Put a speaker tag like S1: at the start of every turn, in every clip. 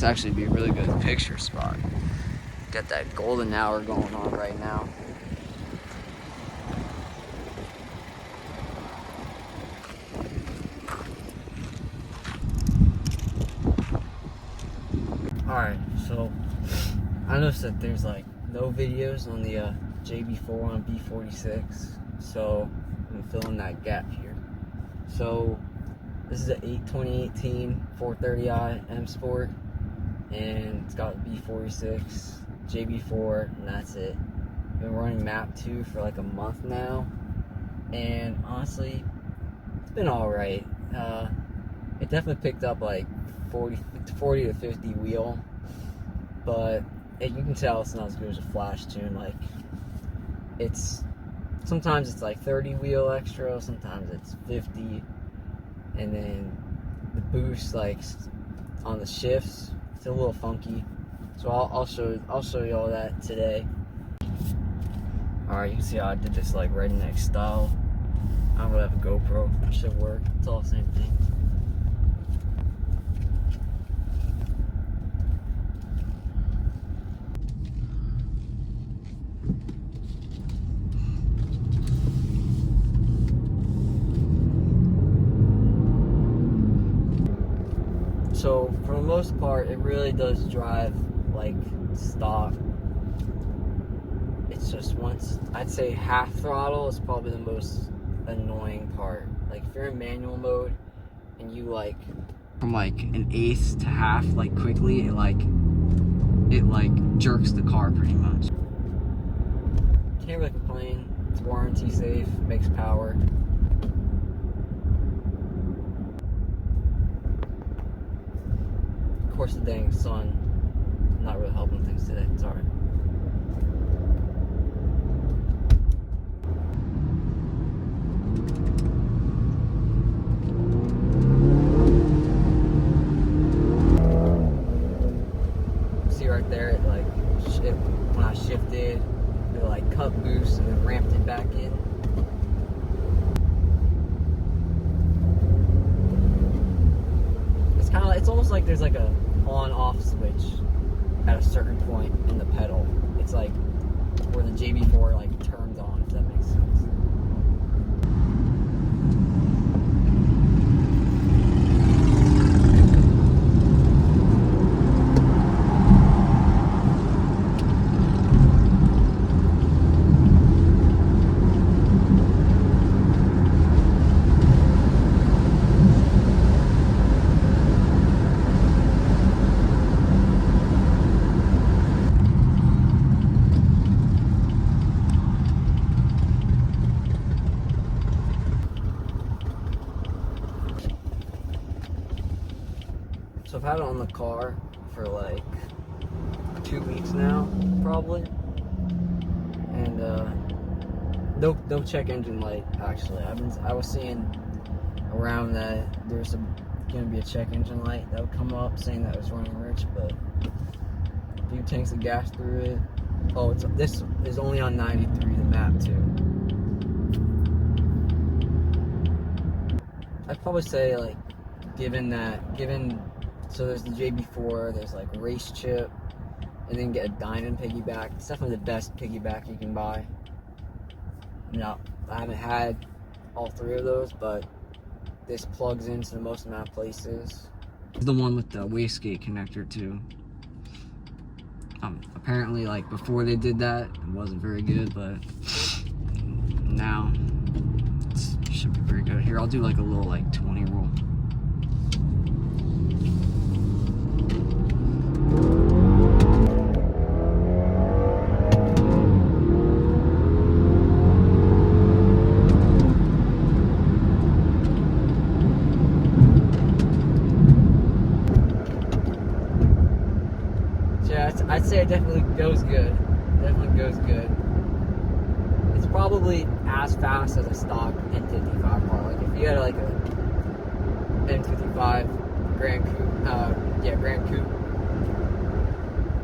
S1: this actually be a really good picture spot. Got that golden hour going on right now. Alright, so I noticed that there's like no videos on the Jb4 on B46, so I'm gonna fill in that gap here. So this is a 2018 430i M Sport, and it's got B46, Jb4, and that's it. Been running map 2 for like a month now, and honestly, it's been alright. It definitely picked up like 40 to 50 wheel, but you can tell it's not as good as a flash tune. Like, sometimes it's like 30 wheel extra, sometimes it's 50, and then the boost, like on the shifts, it's a little funky. So I'll show you all that today. Alright, you can see how I did this like redneck style. I don't really have a GoPro, it should work. It's all the same thing. So for the most part, it really does drive like stock. It's just I'd say half throttle is probably the most annoying part. Like if you're in manual mode and you like from like an eighth to half like quickly, it like jerks the car pretty much. Can't really complain. It's warranty safe, makes power. Of course, the dang sun not really helping things today. It's alright. See right there, it like when I shifted, it like cut boost and then ramped it back in. It's almost like there's like a on-off switch at a certain point in the pedal. It's like where the Jb4 like turns on, if that makes sense. So I've had it on the car for like 2 weeks now, probably, and no check engine light. Actually, I was seeing around that there's gonna be a check engine light that would come up saying that it was running rich, but a few tanks of gas through it. Oh, this is only on 93, the map too. I'd probably say like so there's the Jb4, there's like race chip, and then get a diamond piggyback. It's definitely the best piggyback you can buy. No, I haven't had all 3 of those, but this plugs into the most amount of places. It's the one with the wastegate connector too. Apparently, like before they did that, it wasn't very good, but now it should be very good. Here, I'll do like a little like 20 roll. I'd say it definitely goes good. Definitely goes good. It's probably as fast as a stock N55 car. Like if you had like a N55 Grand Coupe, Grand Coupe,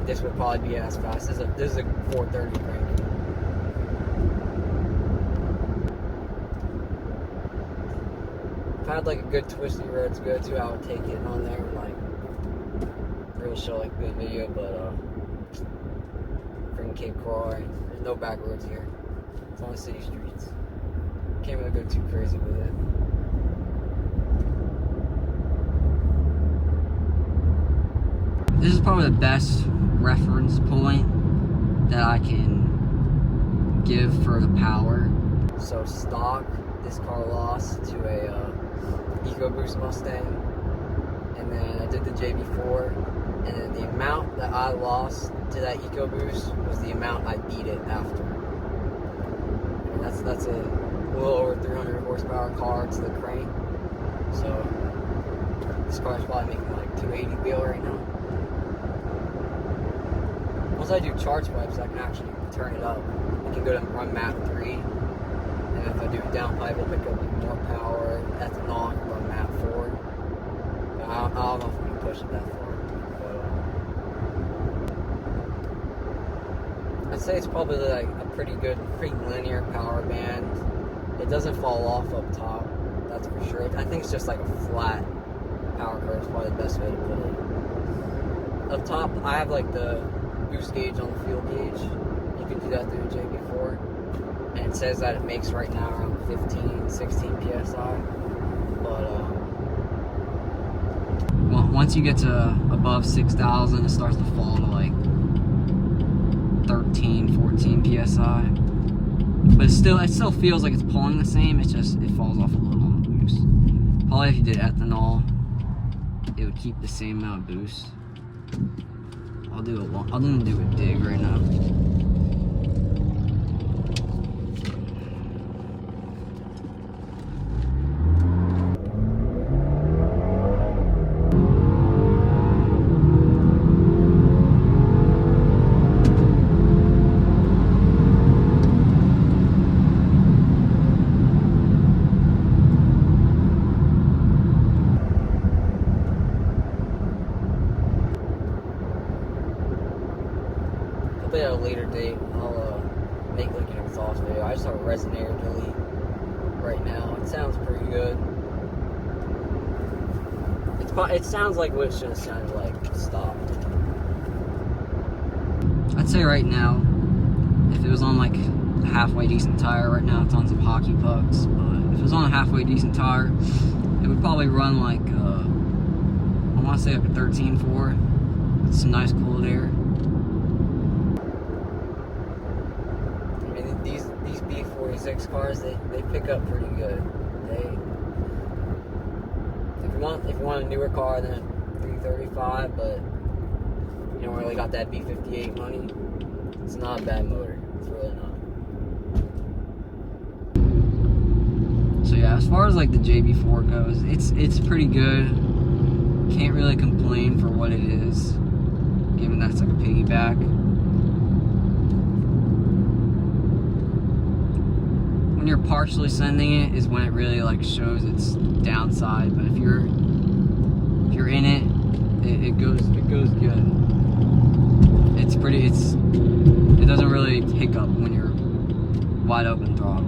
S1: this would probably be as fast. This is a 430 Grand Coupe. If I had like a good twisty road to go to, I would take it on there and like really show like good video, but freaking Cape Coral, there's no back roads here. It's on the city streets. Can't really go too crazy with it. This is probably the best reference point that I can give for the power. So stock, this car lost to a EcoBoost Mustang, and then I did the Jb4, and then the amount that I lost to that EcoBoost was the amount I beat it after. And that's a little over 300 horsepower car to the crane. So this car's probably making like 280 wheel right now. Once I do charge pipes, I can actually turn it up. I can go to run map 3, and if I do down pipe, it'll pick up more power. Ethanol, I can run map 4. But I don't know if we can push it that far. But I'd say it's probably like a pretty linear power band. It doesn't fall off up top, that's for sure. I think it's just like a flat power curve is probably the best way to put it. Up top, I have like the boost gauge on the fuel gauge. You can do that through the Jb4, and it says that it makes right now around 15, 16 psi. But once you get to above 6,000, it starts to fall to like 13, 14 psi. But it still feels like it's pulling the same. It's just it falls off a little on the boost. Probably if you did ethanol, it would keep the same amount of boost. I'm gonna do a dig right now. At a later date, I'll make like an exhaust video. I just have a resonator delete right now. It sounds pretty good. It sounds like what it should have sounded like stock. I'd say right now, if it was on like a halfway decent tire, right now it's on some hockey pucks, but if it was on a halfway decent tire, it would probably run like I want to say like a 13.4 with some nice cooled air. These B46 cars, they pick up pretty good. If you want a newer car than a 335, but you don't really got that B48 money, it's not a bad motor. It's really not. So yeah, as far as like the Jb4 goes, it's pretty good. Can't really complain for what it is, given that it's like a piggyback. When you're partially sending it is when it really like shows its downside, but if you're in it, it goes good. It doesn't really hiccup when you're wide open throttle.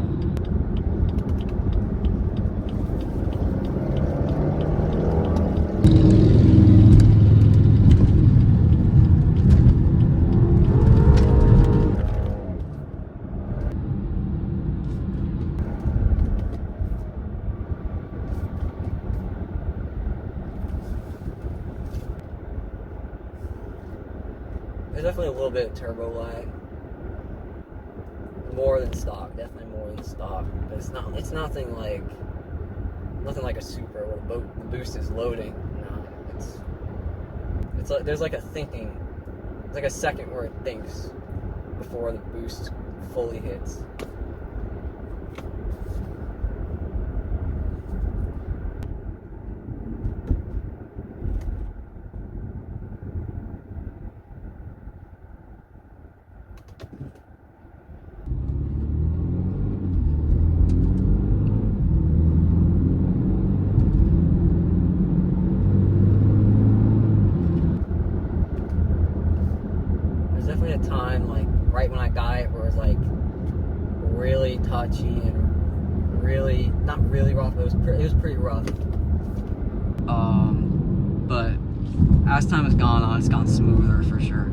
S1: There's definitely a little bit of turbo lag. More than stock, definitely more than stock. But it's nothing like a Supra where the boost is loading. No, it's like there's like a thinking. It's like a second where it thinks before the boost fully hits. Definitely a time like right when I got it where it was like really touchy and really not really rough, but it was pretty rough. But as time has gone on, it's gone smoother for sure.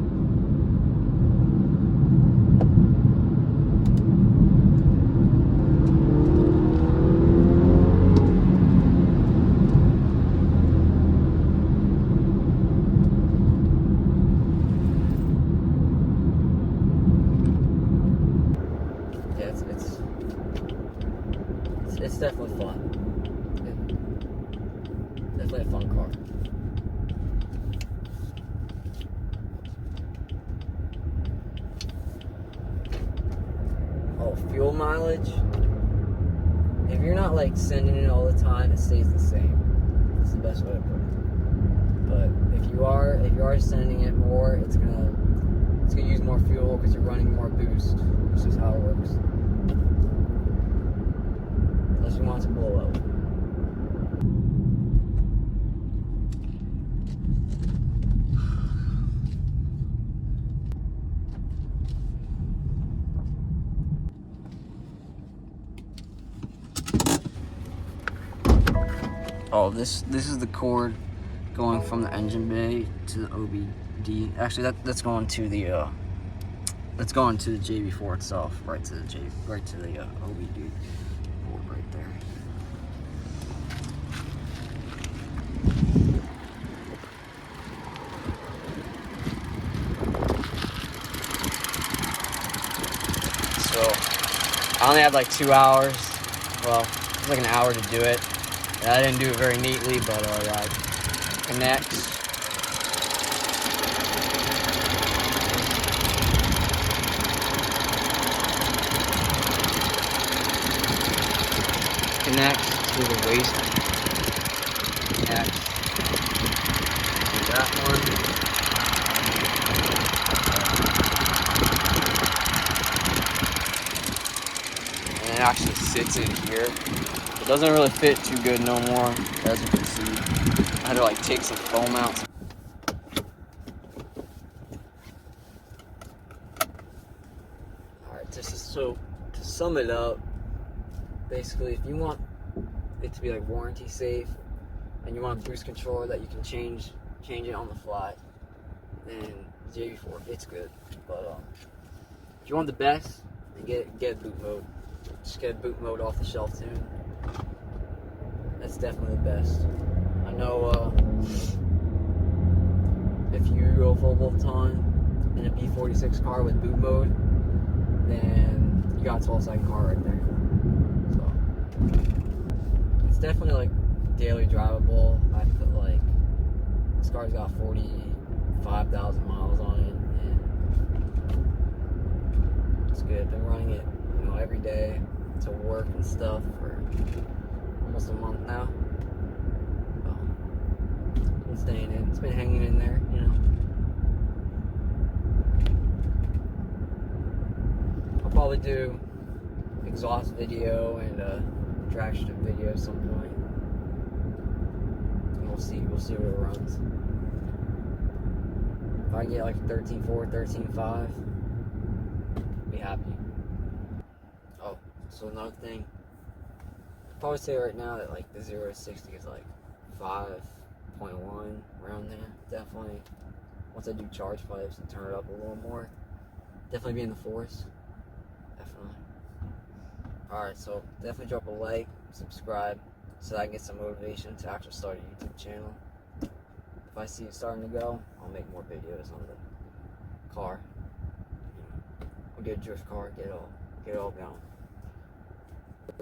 S1: It's definitely fun. Definitely a fun car. Oh, fuel mileage. If you're not like sending it all the time, it stays the same. That's the best way to put it. But if you are sending it more, it's gonna use more fuel because you're running more boost. This is how it works. Unless you want it to blow up. Oh, this is the cord going from the engine bay to the OBD. Actually, that's going to the Jb4 itself, right to the OBD board right there. So I only had like 2 hours. Well, it was like an hour to do it. And I didn't do it very neatly, but yeah, it connects. Connects to the waste. Connects to that one. And it actually sits in here. It doesn't really fit too good no more, as you can see. I had to like take some foam out. Alright, so to sum it up, basically if you want it to be like warranty safe and you want a boost controller that you can change it on the fly, then Jb4, it's good. But if you want the best, then get boot mode. Just get boot mode off the shelf tune. That's definitely the best. I know if you go full bolt on in a B46 car with boot mode, then you got a 12-second car right there. So it's definitely like daily drivable. I put like this car's got 45,000 miles on it, and it's good. Been running it, every day to work and stuff for almost a month now. Been staying in. It's been hanging in there, I'll probably do exhaust video and drag strip video at some point. And we'll see what it runs. If I can get like 13.4, 13.5, be happy. Oh, so another thing. I'd probably say right now that like the 0 to 60 is like 5.1 around there. Definitely, once I do charge pipes and turn it up a little more, definitely be in the fours. Definitely. Alright, so definitely drop a like, subscribe, so that I can get some motivation to actually start a YouTube channel. If I see it starting to go, I'll make more videos on the car. We'll get a drift car, get it all going.